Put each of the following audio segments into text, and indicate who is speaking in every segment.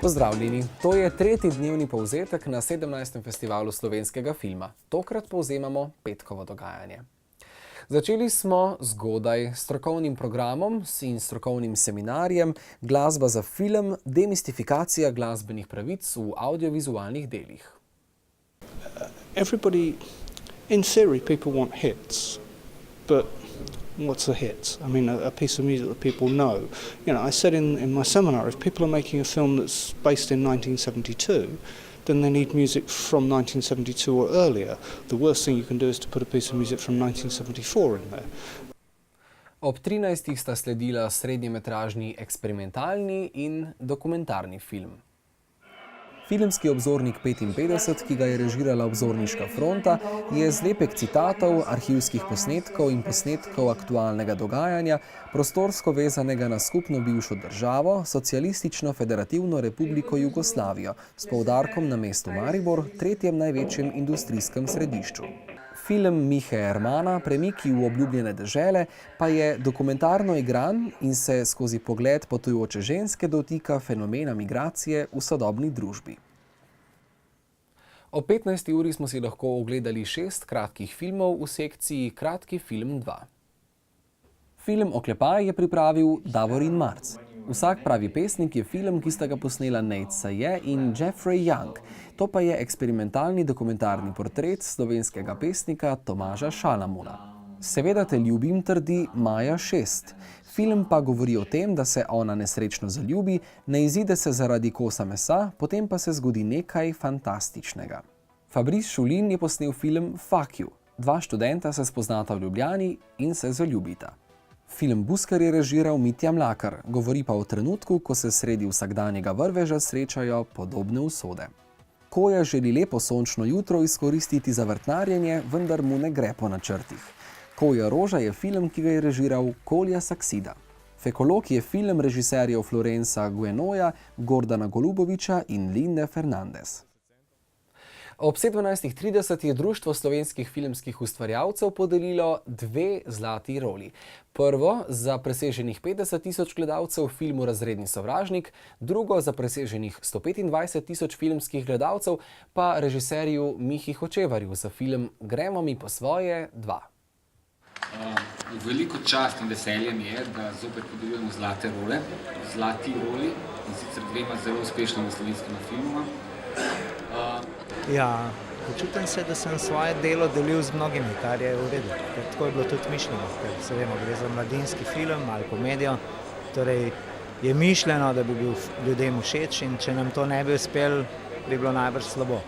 Speaker 1: Pozdravljeni, to je tretji dnevni povzetek na 17. festivalu slovenskega filma. Tokrat povzemamo petkovo dogajanje. Začeli smo zgodaj s strokovnim programom in strokovnim seminarjem Glasba za film, demistifikacija glasbenih pravic v audiovizualnih delih.
Speaker 2: Everybody, in theory, people want hits, but what's a hit? I mean, a piece of music that people know. You know, I said in my seminar, if people are making a film that's based in 1972, then they need music from 1972 or earlier. The worst thing you can do is to put a piece of music from 1974 in there.
Speaker 1: Ob 13. sta sledila srednjemetražni eksperimentalni in dokumentarni film. Filmski obzornik 55, ki ga je režirala Obzorniška fronta, je zlepek citatov, arhivskih posnetkov in posnetkov aktualnega dogajanja, prostorsko vezanega na skupno bivšo državo, Socialistično federativno republiko Jugoslavijo, s poudarkom na mestu Maribor, tretjem največjem industrijskem središču. Film Mihe Ermana, Premiki v obljubljene dežele, pa je dokumentarno igran in se skozi pogled potujoče ženske dotika fenomena migracije v sodobni družbi. Ob 15. uri smo si lahko ogledali 6 kratkih filmov v sekciji Kratki film 2. Film Oklepaj je pripravil Davorin Marc. Vsak pravi pesnik je film, ki sta ga posnela Nate Saje in Jeffrey Young. To pa je eksperimentalni dokumentarni portret slovenskega pesnika Tomaža Šalamuna. Seveda te ljubim, trdi Maja 6. Film pa govori o tem, da se ona nesrečno zaljubi, ne izide se zaradi kosa mesa, potem pa se zgodi nekaj fantastičnega. Fabrice Šulin je posnel film Fuck you. 2 študenta se spoznata v Ljubljani in se zaljubita. Film Buskar je režiral Mitja Mlakar, govori pa o trenutku, ko se sredi vsakdanjega vrveža srečajo podobne usode. Koja želi lepo sončno jutro izkoristiti za vrtnarjenje, vendar mu ne gre po načrtih. Koja roža je film, ki ga je režiral Kolja Saksida. Fekolog je film režiserjev Florenca Guenoja, Gordana Golubovića in Linde Fernandez. Ob 17.30 je Društvo slovenskih filmskih ustvarjalcev podelilo 2 zlati roli. Prvo za preseženih 50.000 gledalcev v filmu Razredni sovražnik, drugo za preseženih 125.000 filmskih gledalcev pa režiserju Mihi Hočevarju za film Gremo mi po svoje 2.
Speaker 3: Veliko čast in veselje mi je, da zopet podeljujemo zlati roli, in sicer 2 zelo uspešnima slovenskima filmoma.
Speaker 4: Ja, počutim se, da sem svoje delo delil z mnogimi, kar je v redu. Tako je bilo tudi mišljeno, ker se vemo, gre za mladinski film ali komedijo. Torej je mišljeno, da bi bil ljudem všeč, in če nam to ne bi uspelo, bi bilo najbrž slabo.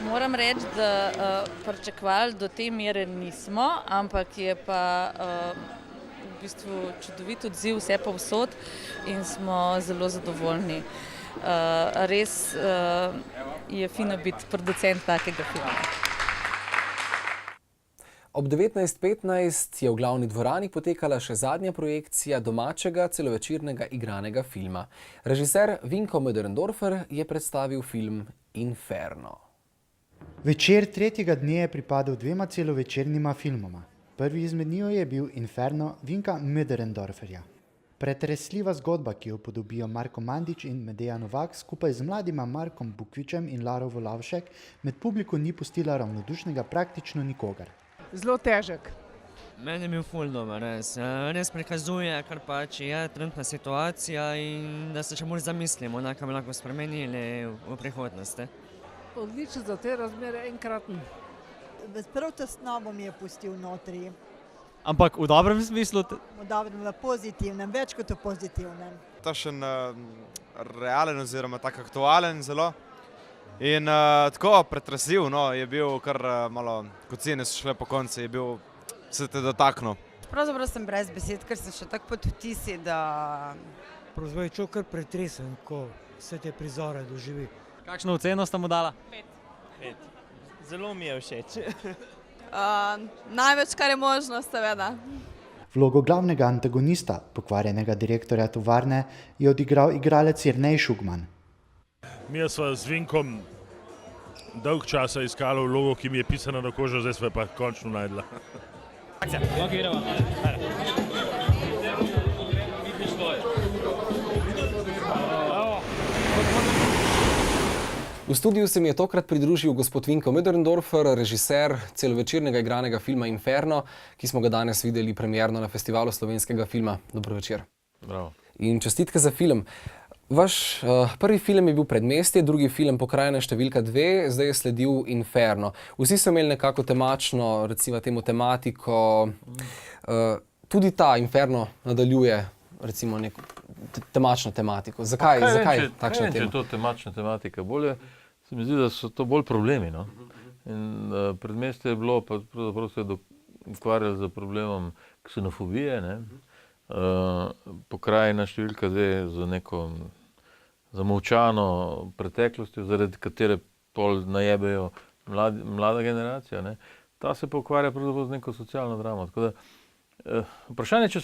Speaker 5: Moram reči, da pričakovali do te mere nismo, ampak je pa v bistvu čudovit odziv vse povsod in smo zelo zadovoljni. Res je fino biti producent takega filma.
Speaker 1: Ob 19.15 je v glavni dvorani potekala še zadnja projekcija domačega celovečernega igranega filma. Režiser Vinko Möderndorfer je predstavil film Inferno.
Speaker 6: Večer tretjega dne je pripadal 2 celovečernima filmoma. Prvi izmed njiju je bil Inferno Vinka Möderndorferja. Pretresljiva zgodba, ki jo podobijo Marko Mandić in Medea Novak skupaj z mladima Markom Bukvičem in Laro Volavšek, med publiko ni pustila ravnodušnega praktično nikogar.
Speaker 7: Zelo težek.
Speaker 8: Meni je bil ful dober, res prikazuje, kar pač je trenutna situacija in da se še bolj zamislimo, kaj bi lahko spremenili v prihodnosti.
Speaker 7: Odličen za te razmere, enkraten.
Speaker 9: Prav tesnobo mi je pustil notri.
Speaker 10: Ampak v dobrem smislu?
Speaker 9: V dobrem, v pozitivnem, več kot v pozitivnem.
Speaker 11: Takšen realen oziroma tak aktualen zelo. In tako pretresljiv, je bil kar malo, ko cene so šle po koncu, je bil, se te dotaknil.
Speaker 12: Pravzaprav sem brez besed, ker sem še tako pod vtisi, da...
Speaker 13: Pravzaprav je kar pretresen, ko vse te prizore doživi.
Speaker 10: Kakšno oceno sta mu dala?
Speaker 14: 5. Zelo mi je všeč.
Speaker 15: Največ, kar je možno, seveda.
Speaker 6: Vlogo glavnega antagonista, pokvarjenega direktorja tovarne, je odigral igralec Jernej Šugman.
Speaker 16: Mi sva z Vinkom dolg časa iskala vlogo, ki mi je pisana na kožo, zdaj sva pa končno najdla.
Speaker 1: V studiu se mi je tokrat pridružil gospod Vinko Möderndorfer, režiser celovečernega igranega filma Inferno, ki smo ga danes videli premierno na Festivalu slovenskega filma. Dobro večer.
Speaker 15: Bravo.
Speaker 1: In čestitke za film. Vaš prvi film je bil Predmestje, drugi film Pokrajina številka 2, zdaj je sledil Inferno. Vsi so imeli nekako temačno, recimo temu tematiko, tudi ta Inferno nadaljuje recimo neko temačno tematiko. Zakaj takšna tema?
Speaker 15: Če je to temačna tematika, bolje se mi zdi, da so to bolj problemi. No? In Predmestje je bilo, pa pravzaprav se je ukvarjali z problemom ksenofobije, ne? Pokrajina številka 2 z neko zamolčano preteklostjo, zaradi katere pol najebejo mlada generacija, ne? Ta se pa ukvarja pravzaprav z neko socialno dramo. Tako da, vprašanje, če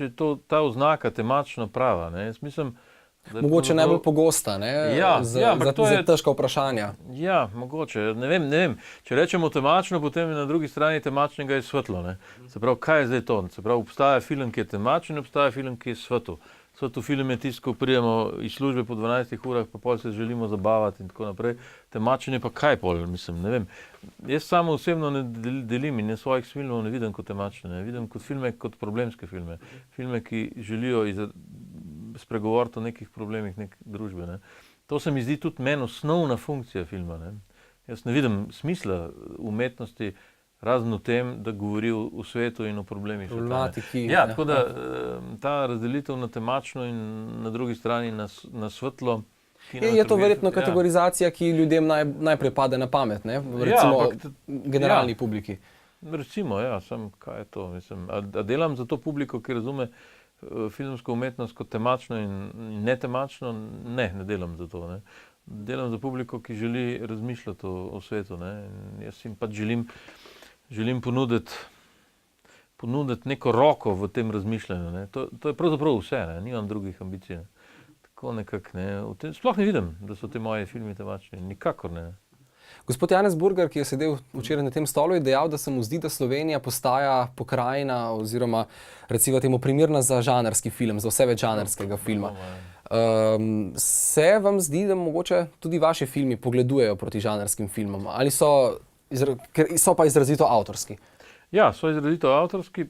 Speaker 15: je ta oznaka temačno prava, ne? Jaz mislim, da
Speaker 1: mogoče najbolj pogosta, ne? Za težka vprašanja.
Speaker 15: Ja, mogoče, ne vem. Če rečemo temačno, potem je na drugi strani temačnega je svetlo, ne? Se pravi, kaj je zdaj to? Se pravi, obstaja film, ki je temačen, obstaja film, ki je svetlo. Svetlo film je tisto, ko pridemo iz službe po 12 urah, pa pol se želimo zabavati in tako naprej. Temačen je pa kaj pol, mislim, ne vem. Jaz samo osebno ne delim in svojih filmov ne vidim kot temačne, ne vidim kot filme, kot problemske filme. Filme, ki želijo spregovoriti o nekih problemih neke družbe, ne. To se mi zdi tudi meni osnovna funkcija filma, ne. Jaz ne vidim smisla umetnosti razen v tem, da govori o svetu in o problemih sveta. Ja, tako da ta razdelitev na temačno in na drugi strani na svetlo.
Speaker 1: Je to verjetno kategorizacija, ki ljudem najprej pade na pamet, ne? Recimo generalni publiki.
Speaker 15: Recimo, ja, sem, kaj je to, mislim. A delam za to publiko, ki razume filmsko umetnost kot temačno in netemačno? Ne delam za to, ne. Delam za publiko, ki želi razmišljati o svetu, ne. Jaz jim pač želim ponuditi neko roko v tem razmišljanju, ne. To je pravzaprav vse, ne. Nimam drugih ambicij, ne. Tako nekako, ne. Sploh ne vidim, da so te moje filmi temačni. Nikakor ne.
Speaker 1: Gospod Janez Burger, ki je sedel včeraj na tem stolu, je dejal, da se mu zdi, da Slovenija postaja pokrajina oziroma recimo temu primerna za žanrski film, za vse več žanrskega filma. Se vam zdi, da mogoče tudi vaši filmi pogledujejo proti žanrskim filmom? Ali so pa izrazito avtorski?
Speaker 15: Ja, so izrazito avtorski.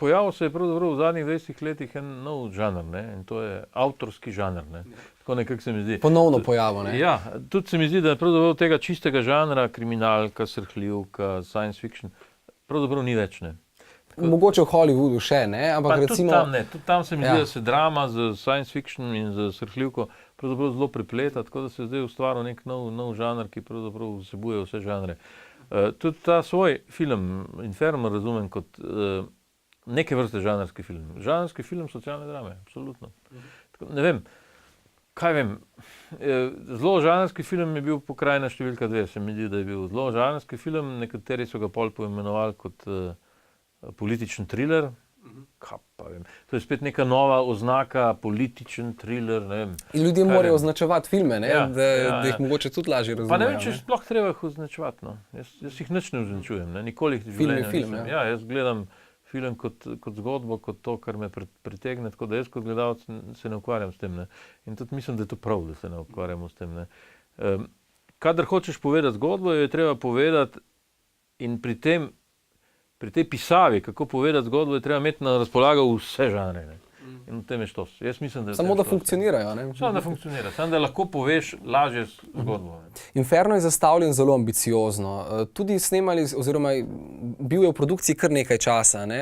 Speaker 15: Pojavil se je pravzaprav v zadnjih 20 letih en nov žanr, ne, in to je avtorski žanr, ne. Tako nekako se mi zdi.
Speaker 1: Ponovno pojavil, ne?
Speaker 15: Ja, tudi se mi zdi, da pravzaprav tega čistega žanra, kriminalka, srhljivka, science fiction, pravzaprav ni več, ne.
Speaker 1: Mogoče v Hollywoodu še, ne, ampak recimo...
Speaker 15: Tudi tam se mi zdi, da se drama z science fiction in z srhljivko pravzaprav zelo prepleta, tako da se je zdaj ustvaril nek nov žanr, ki pravzaprav vsebuje vse žanre. Tudi ta svoj film Inferno razumem kot neke vrste žanrski film. Žanrski film socialne drame, absolutno. Ne vem, kaj vem. Zelo žanrski film je bil Pokrajina številka 2, se mi zdi, da je bil zelo žanrski film, nekateri so ga pol poimenovali kot političen thriller. Kaj pa vem. To je spet neka nova oznaka, političen thriller, ne vem.
Speaker 1: In ljudje morajo označevati filme, ne? Da jih mogoče tudi lažje razumejo.
Speaker 15: Pa ne vem, če sploh treba jih označevati, no. Jaz jih nič ne označujem, ne. Nikoli jih v življenju nisem. Ja, jaz gledam film kot zgodbo, kot to, kar me pritegne, tako da jaz kot gledalec se ne ukvarjam s tem, ne. In tudi mislim, da je to prav, da se ne ukvarjamo s tem, ne. Kadar hočeš povedati zgodbo, jo je treba povedati in pri tej pisavi, kako povedati zgodbo, je treba imeti na razpolago vse žanre, ne. In v tem je štos. Jaz mislim, da...
Speaker 1: Samo da funkcionirajo, ne?
Speaker 15: Samo da funkcionira, samo da lahko poveš lažje zgodbo.
Speaker 1: Inferno je zastavljen zelo ambiciozno. Tudi snemali, oziroma bil je v produkciji kar nekaj časa, ne?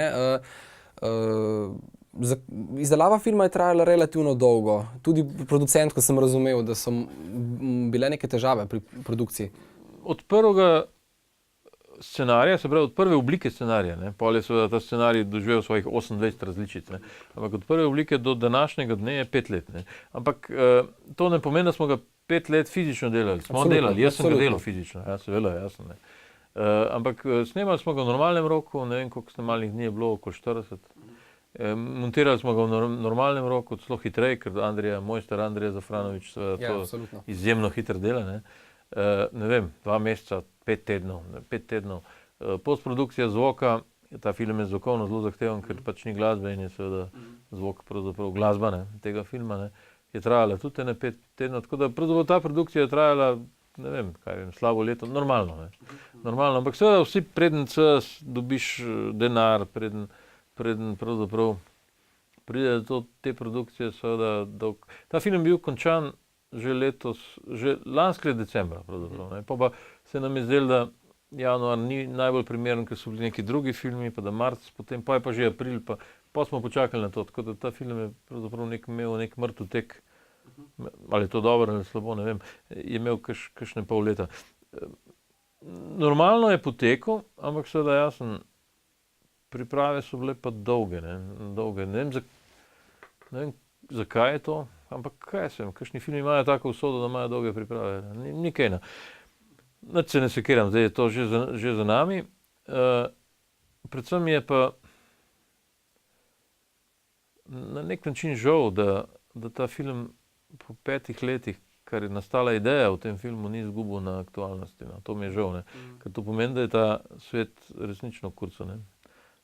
Speaker 1: Izdelava filma je trajala relativno dolgo. Tudi producentko sem razumel, da so bile neke težave pri produkciji.
Speaker 15: Od prvega scenarija, se pravi od prve oblike scenarija, ne, pol je seveda ta scenarij doživel svojih 28 različic, ne, ampak od prve oblike do današnjega dne je 5 let, ne. Ampak to ne pomeni, da smo ga 5 let fizično delali. Smo delali, jaz sem ga delal fizično, ja, seveda, jasno, ne. Ampak snemali smo ga v normalnem roku, ne vem, koliko snemalnih dni je bilo, okoli 40. Montirali smo ga v normalnem roku, celo hitreje, ker mojster Andrija Zafranović seveda to izjemno hitro dela, ne. Ne vem, 2 meseca, 5 tednov. Postprodukcija zvoka, ta film je zvokovno zelo zahteven, ker pač ni glasbe in je seveda zvok pravzaprav glasba, ne, tega filma, ne. je trajala tudi ene 5 tednov, tako da pravzaprav ta produkcija je trajala, ne vem, slabo leto, normalno, ne. Normalno, ampak seveda vsi preden dobiš denar, preden pravzaprav pride do te produkcije, seveda dolg. Ta film je bil končan že lanskega decembra, pravzaprav, ne. Pa se nam je zdelo, da januar ni najbolj primeren, ker so bili neki drugi filmi, pa da marc, potem pa je pa že april, pa smo počakali na to, tako da ta film je pravzaprav imel nek mrtev tek, ali je to dobro ali slabo, ne vem, je imel kakšne pol leta. Normalno je potekel, ampak seveda jasno, priprave so bile pa dolge, ne vem, zakaj je to, ampak kaj se vem, kakšni filmi imajo tako usodo, da imajo dolge priprave, ni kaj. Nič se ne sekiram, zdaj je to že za nami. Predvsem je pa na nek način žal, da ta film po 5 letih, kar je nastala ideja v tem filmu, ni izgubil na aktualnosti. No. To mi je žal, ne. Ker to pomeni, da je ta svet resnično kurco, ne.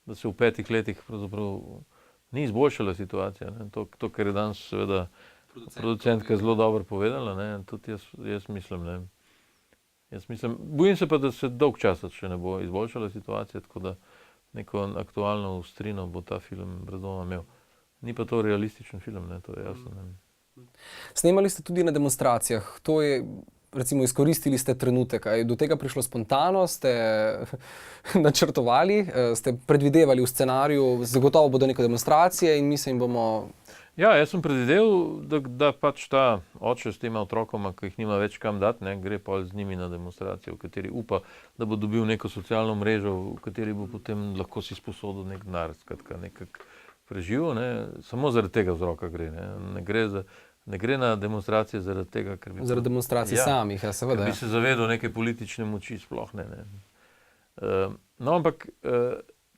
Speaker 15: Da se v 5 letih pravzaprav ni izboljšala situacija. Ne. To, kar je danes seveda producentka zelo dobro povedala, ne. Tudi jaz mislim, ne. Bojim se pa, da se dolg časa še ne bo izboljšala situacija, tako da neko aktualno ostrino bo ta film brez dvoma imel. Ni pa to realističen film, ne, to je jasno. Ne.
Speaker 1: Snemali ste tudi na demonstracijah. To je, recimo, izkoristili ste trenutek. A je do tega prišlo spontano? Ste načrtovali? Ste predvidevali v scenariju? Zagotovo bodo neke demonstracije in mi se jim bomo...
Speaker 15: Ja, jaz sem predvideval, da pač ta oče s tema otrokoma, ki jih nima več kam dati, ne, gre pa z njimi na demonstracijo, v kateri upa, da bo dobil neko socialno mrežo, v kateri bo potem lahko si sposodil nek denar, skratka nekako preživel, ne. Samo zaradi tega vzroka gre, ne. Ne gre na demonstracije zaradi tega, ker bi...
Speaker 1: Zaradi demonstracij samih, ja, seveda.
Speaker 15: Ker bi se zavedal neke politične moči, sploh ne. No, ampak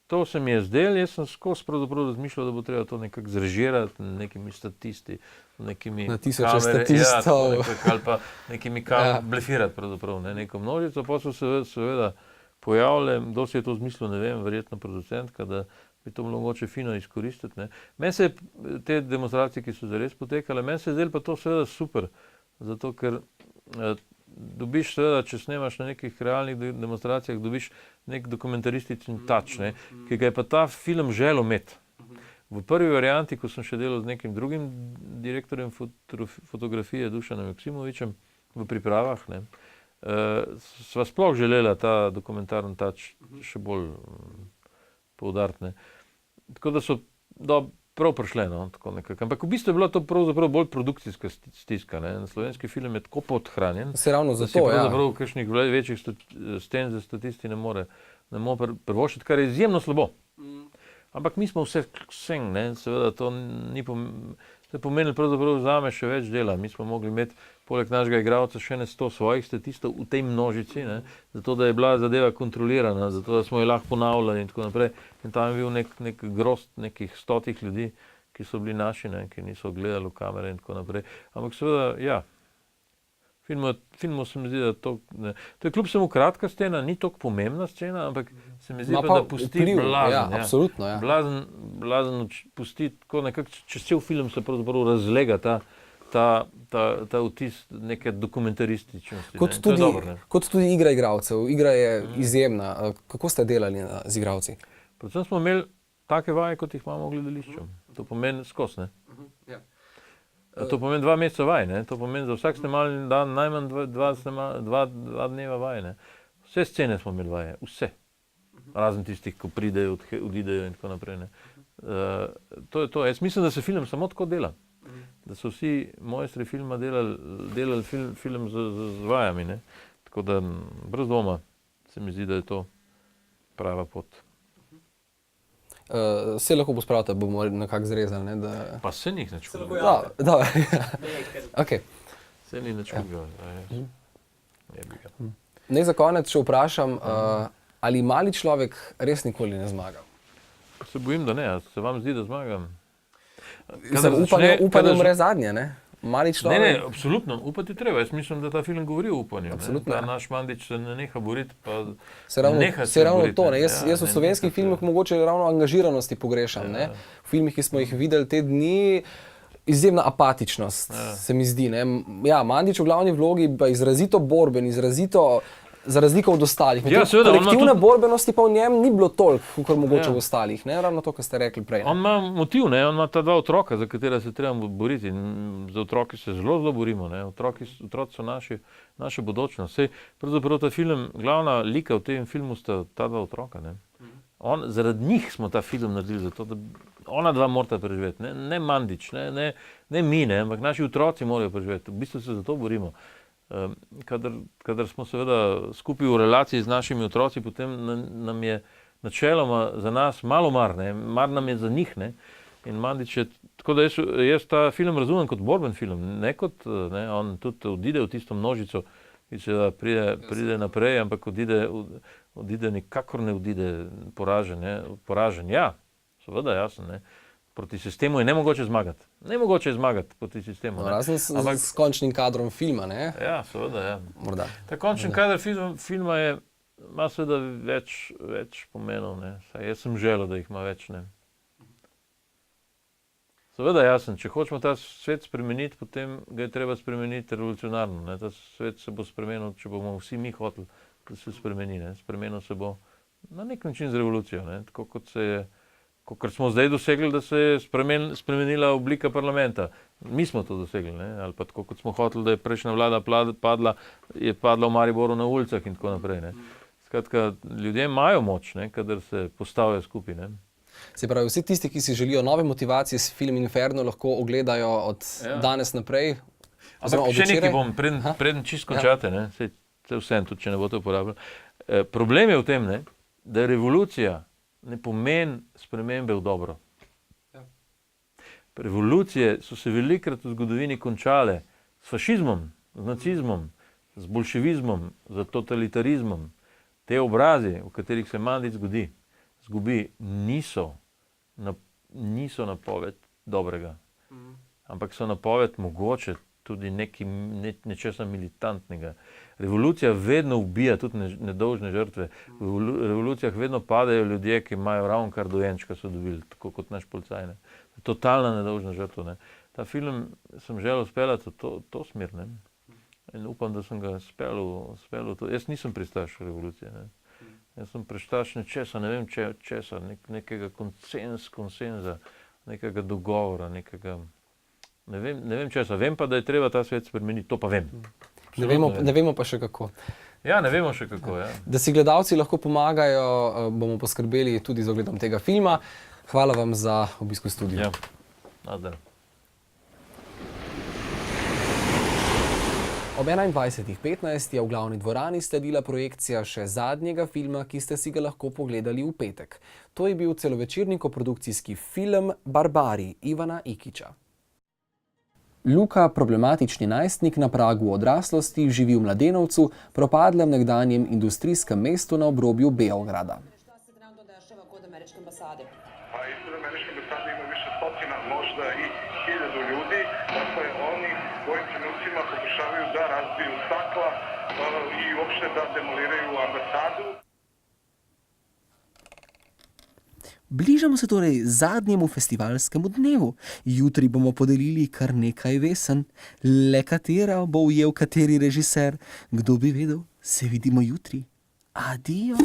Speaker 15: to se mi je zdelo, jaz sem skozi pravzaprav razmišljal, da bo treba to nekako zrežirati nekimi statisti, nekimi
Speaker 1: na tisoče statistov.
Speaker 15: Ali pa nekimi blefirati pravzaprav, ne, neko množico, pa so se seveda pojavile, kdo si je to zmislil, ne vem, verjetno producentka, da bi to mogoče fino izkoristiti, ne. Meni se te demonstracije, ki so zares potekale, meni se je zdelo pa to seveda super, zato ker dobiš seveda, če snemaš na nekih realnih demonstracijah, dobiš nek dokumentaristični touch, ne, ki ga je pa ta film želel imeti. V prvi varianti, ko sem še delal z nekim drugim direktorjem fotografije, Dušanom Joksimovičem, v pripravah, ne, sva sploh želela ta dokumentarni touch še bolj poudariti, ne. Tako da so prav prišle, no, tako nekako. Ampak v bistvu je bila to pravzaprav bolj produkcijska stiska, ne. Slovenski film je tako podhranjen,
Speaker 1: se ravno zato,
Speaker 15: da si pravzaprav kakšnih večjih scen za statisti ne more privoščiti, kar je izjemno slabo. Ampak mi smo vse, ne, seveda to ni pomenilo pravzaprav zame še več dela. Mi smo mogli imeti poleg našega igralca še 100 svojih statistov v tej množici, ne, zato da je bila zadeva kontrolirana, zato da smo jo lahko ponavljali in tako naprej. In tam je bil nek grozd nekih 100 ljudi, ki so bili naši, ne, ki niso gledali v kamere in tako naprej. Ampak seveda, ja, filmu se mi zdi, da to je kljub samo kratka scena, ni toliko pomembna scena, ampak se mi zdi pa, da pusti blazen.
Speaker 1: Ja, absolutno, ja.
Speaker 15: Blazen pusti tako nekako, čez cel film se pravzaprav razlega ta vtis neke dokumentarističnosti.
Speaker 1: Kot tudi igra igralcev. Igra je izjemna. Kako ste delali z igralci?
Speaker 15: Predvsem smo imeli take vaje, kot jih imamo v gledališču. To pomeni skos, ne. To pomeni 2 meseca vaj, ne. To pomeni za vsak snemalni dan najmanj 2 dneva vaj, ne. Vse scene smo imeli vaje, vse. Razen tistih, ko pridejo, odidejo in tako naprej, ne. To je to. Jaz mislim, da se film samo tako dela. Da so vsi mojstri filma delali film z vajami, ne. Tako da brez dvoma se mi zdi, da je to prava pot.
Speaker 1: Se lahko pospravite, bomo nekako zrezali, ne, da...
Speaker 15: Pa se njih ne čudim.
Speaker 1: Da, ok.
Speaker 15: Se njih ne čudim.
Speaker 1: Naj za konec še vprašam, ali mali človek res nikoli ne zmaga?
Speaker 15: Se bojim, da ne. Se vam zdi, da zmagam?
Speaker 1: Upanje umre zadnje, ne? Mali človek...
Speaker 15: Ne, absolutno, upati treba. Jaz mislim, da ta film govori o upanju.
Speaker 1: Absolutno.
Speaker 15: Naš Mandić se ne neha boriti, pa
Speaker 1: se ravno to, ne. Jaz v slovenskih filmih mogoče ravno angažiranosti pogrešam, ne. V filmih, ki smo jih videli te dni, izjemna apatičnost, se mi zdi. Ne? Ja, Mandić v glavni vlogi pa izrazito borben, izrazito za razliko od ostalih. Kolektivne borbenosti pa v njem ni bilo toliko, kot mogoče v ostalih. Ne? Ravno to, kar ste rekli prej.
Speaker 15: On ima motiv, ne? On ima ta dva otroka, za katera se treba boriti. In za otroki se zelo borimo. Ne? Otroci so naša budućnost. Pravzaprav ta film, glavna lika v tem filmu sta ta dva otroka. Ne? Zaradi njih smo ta film naredili, zato da ona dva morata preživeti. Ne Mandić, ne mi, ampak naši otroci morajo preživeti. V bistvu se za to borimo. Kadar smo seveda skupaj v relaciji z našimi otroci, potem nam je načeloma za nas malo mar, mar nam je za njih. In Mandić je, tako da jaz ta film razumem kot borben film, ne kot, on tudi odide v tisto množico, ki se pride naprej, ampak odide nikakor ne odide poražen. Ja, seveda jasno, proti sistemu je nemogoče zmagati. Nemogoče je zmagati proti sistemu.
Speaker 1: Razen s končnim kadrom filma, ne?
Speaker 15: Ja, seveda, ja.
Speaker 1: Morda.
Speaker 15: Ta končni kadr filma ima seveda več pomenov, ne. Saj jaz sem želel, da jih ima več, ne. Seveda jasno, če hočemo ta svet spremeniti, potem ga je treba spremeniti revolucionarno, ne. Ta svet se bo spremenil, če bomo vsi mi hoteli, da se spremeni, ne. Spremenil se bo na nek način z revolucijo, ne. Tako kot se je Kakor smo zdaj dosegli, da se je spremenila oblika parlamenta. Mi smo to dosegli, ne? Ali pa tako, kot smo hoteli, da je prejšnja vlada padla v Mariboru na ulicah in tako naprej. Ne? Skratka, ljudje imajo moč, ne? Kadar se postavijo skupaj. Ne?
Speaker 1: Se pravi, vsi tisti, ki si želijo nove motivacije s film Inferno, lahko ogledajo od danes naprej.
Speaker 15: Ampak še nekaj bom, preden čisto končate, se vsem, tudi če ne boste uporabljali. Problem je v tem, ne? Da je revolucija ne pomeni spremembe v dobro. Revolucije so se velikokrat v zgodovini končale s fašizmom, z nacizmom, z bolševizmom, z totalitarizmom. Te obrazi, v katerih se Mandić zgubi, niso napoved dobrega. Ampak so napoved mogoče tudi nečesa militantnega. Revolucija vedno ubija tudi nedolžne žrtve. V revolucijah vedno padajo ljudje, ki imajo ravno kar dojenčka so dobili, tako kot naš policaj. Totalna nedolžna žrtva. Ta film sem želel speljati v to smer. Ne? In upam, da sem ga speljal to. Jaz nisem pristaš revolucije. Ne? Jaz sem pristaš nečesa, ne vem česa, nekega konsenza, nekega dogovora, ne vem česa. Vem pa, da je treba ta svet spremeniti, to pa vem.
Speaker 1: Ne vemo pa še kako.
Speaker 15: Ja, ne vemo še kako, ja.
Speaker 1: Da si gledalci lahko pomagajo, bomo poskrbeli tudi z ogledom tega filma. Hvala vam za obisk v studiu.
Speaker 15: Ja, nazdrav.
Speaker 1: Ob 21:15 je v glavni dvorani sledila projekcija še zadnjega filma, ki ste si ga lahko pogledali v petek. To je bil celovečerni koprodukcijski film Barbari Ivana Ikića. Luka, problematični najstnik na pragu odraslosti, živi v Mladenovcu, propadlem nekdanjem industrijskem mestu na obrobju Beograda.
Speaker 17: Ispred ameriške ambasade ima više stotina, možda i 1000 ljudi. Dakle, oni u ovim trenucima pokušavaju da razbiju stakla i uopšte da demoliraju ambasadu.
Speaker 1: Bližamo se torej zadnjemu festivalskemu dnevu. Jutri bomo podelili kar nekaj vesen. Le katera bo ujel kateri režiser? Kdo bi vedel? Se vidimo jutri. Adijo.